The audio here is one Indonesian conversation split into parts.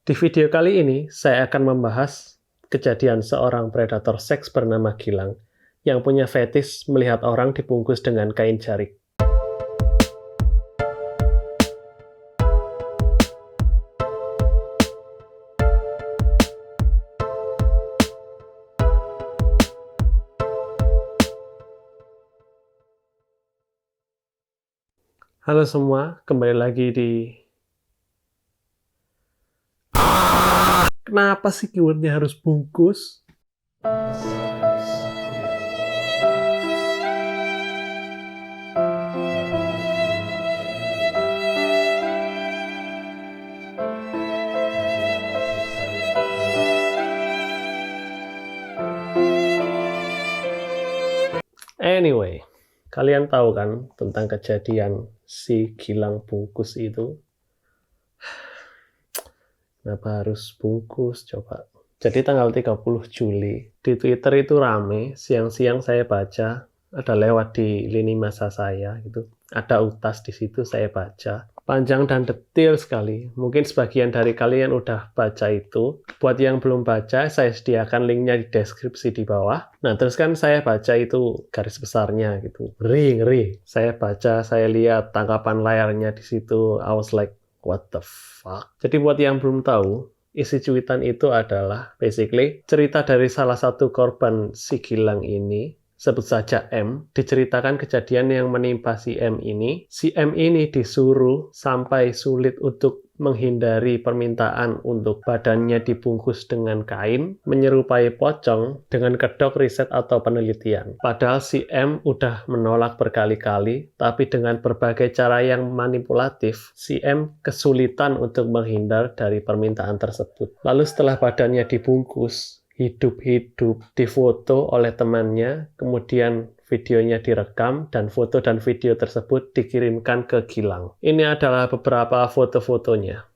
Di video kali ini, saya akan membahas kejadian seorang predator seks bernama Gilang yang punya fetis melihat orang dibungkus dengan kain jarik. Halo semua, kembali lagi di... Kenapa sih keywordnya harus bungkus? Anyway, kalian tahu kan tentang kejadian si Gilang bungkus itu? Kenapa harus bungkus coba? Jadi tanggal 30 Juli di Twitter itu rame, siang-siang saya baca, ada lewat di lini masa saya gitu. Ada utas di situ saya baca. Panjang dan detail sekali. Mungkin sebagian dari kalian udah baca itu. Buat yang belum baca, saya sediakan linknya di deskripsi di bawah. Nah, terus kan saya baca itu garis besarnya gitu. Ngeri. Saya baca, saya lihat tangkapan layarnya di situ. I was like, what the fuck? Jadi buat yang belum tahu, isi cuitan itu adalah basically cerita dari salah satu korban si Gilang ini, sebut saja M, diceritakan kejadian yang menimpa si M ini. Si M ini disuruh sampai sulit untuk menghindari permintaan untuk badannya dibungkus dengan kain, menyerupai pocong dengan kedok riset atau penelitian. Padahal si M udah menolak berkali-kali, tapi dengan berbagai cara yang manipulatif, si M kesulitan untuk menghindar dari permintaan tersebut. Lalu setelah badannya dibungkus, hidup-hidup difoto oleh temannya, kemudian videonya direkam, dan foto dan video tersebut dikirimkan ke Gilang. Ini adalah beberapa foto-fotonya.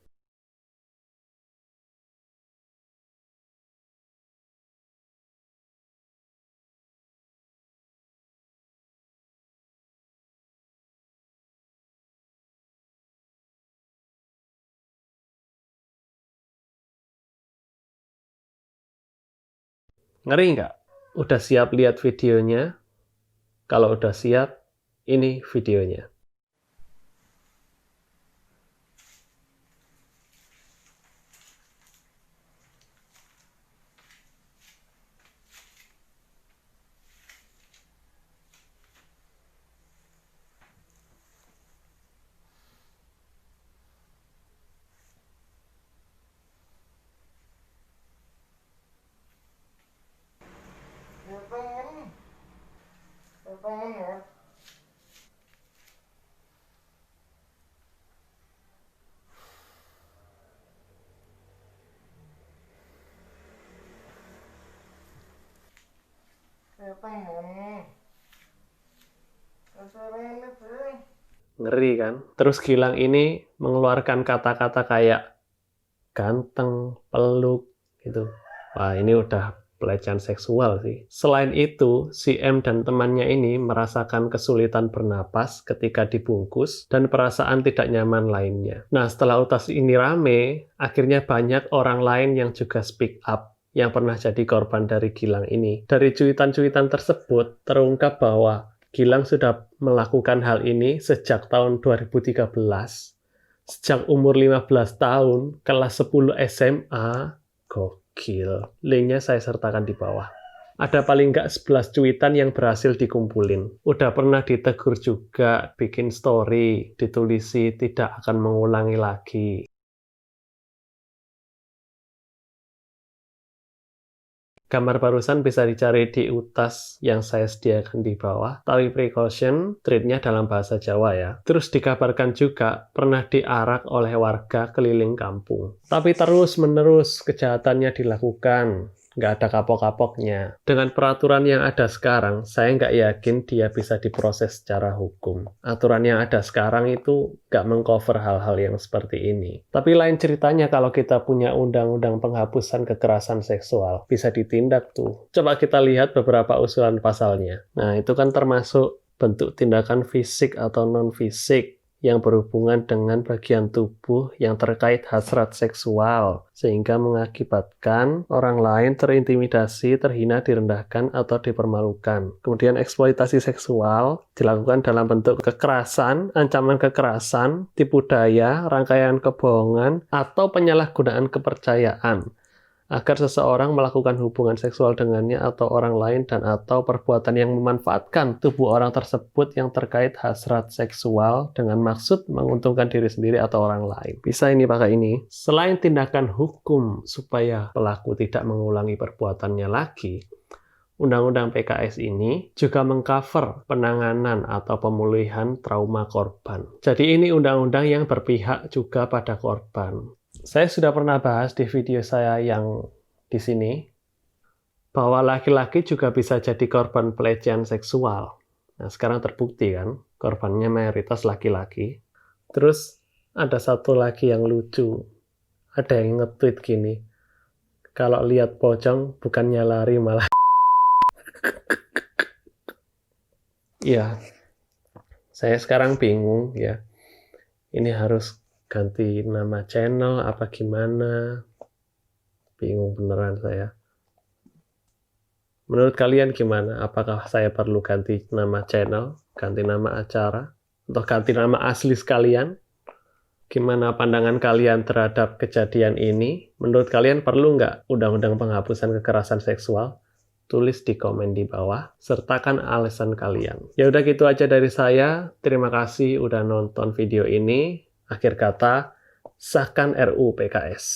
Ngeri nggak? Udah siap lihat videonya? Kalau udah siap, ini videonya. Ngeri kan? Terus Gilang ini mengeluarkan kata-kata kayak ganteng, peluk, gitu. Wah, ini udah pelecehan seksual sih. Selain itu, si M dan temannya ini merasakan kesulitan bernapas ketika dibungkus dan perasaan tidak nyaman lainnya. Nah, setelah utas ini rame, akhirnya banyak orang lain yang juga speak up yang pernah jadi korban dari Gilang ini. Dari cuitan-cuitan tersebut, terungkap bahwa Gilang sudah melakukan hal ini sejak tahun 2013. Sejak umur 15 tahun, kelas 10 SMA, gokil. Linknya saya sertakan di bawah. Ada paling nggak 11 cuitan yang berhasil dikumpulin. Udah pernah ditegur juga, bikin story, ditulisi tidak akan mengulangi lagi. Gambar barusan bisa dicari di utas yang saya sediakan di bawah. Tapi precaution, treatnya dalam bahasa Jawa ya. Terus dikabarkan juga pernah diarak oleh warga keliling kampung. Tapi terus-menerus kejahatannya dilakukan. Nggak ada kapok-kapoknya. Dengan peraturan yang ada sekarang, saya nggak yakin dia bisa diproses secara hukum. Aturan yang ada sekarang itu nggak mengcover hal-hal yang seperti ini. Tapi lain ceritanya kalau kita punya undang-undang penghapusan kekerasan seksual, bisa ditindak tuh. Coba kita lihat beberapa usulan pasalnya. Nah, itu kan termasuk bentuk tindakan fisik atau non-fisik, yang berhubungan dengan bagian tubuh yang terkait hasrat seksual, sehingga mengakibatkan orang lain terintimidasi, terhina, direndahkan, atau dipermalukan. Kemudian eksploitasi seksual dilakukan dalam bentuk kekerasan, ancaman kekerasan, tipu daya, rangkaian kebohongan, atau penyalahgunaan kepercayaan agar seseorang melakukan hubungan seksual dengannya atau orang lain dan atau perbuatan yang memanfaatkan tubuh orang tersebut yang terkait hasrat seksual dengan maksud menguntungkan diri sendiri atau orang lain. Bisa ini pakai ini. Selain tindakan hukum supaya pelaku tidak mengulangi perbuatannya lagi, Undang-Undang PKS ini juga mengcover penanganan atau pemulihan trauma korban. Jadi ini undang-undang yang berpihak juga pada korban. Saya sudah pernah bahas di video saya yang di sini, bahwa laki-laki juga bisa jadi korban pelecehan seksual. Nah, sekarang terbukti kan, korbannya mayoritas laki-laki. Terus ada satu lagi yang lucu. Ada yang nge-tweet gini, kalau lihat pocong bukannya lari malah ya, saya sekarang bingung ya. Ini harus ganti nama channel apa gimana? Bingung beneran saya. Menurut kalian gimana? Apakah saya perlu ganti nama channel, ganti nama acara, atau ganti nama asli sekalian? Gimana pandangan kalian terhadap kejadian ini? Menurut kalian perlu nggak undang-undang penghapusan kekerasan seksual? Tulis di komen di bawah, sertakan alasan kalian. Ya udah gitu aja dari saya. Terima kasih udah nonton video ini. Akhir kata, sahkan RUU PKS.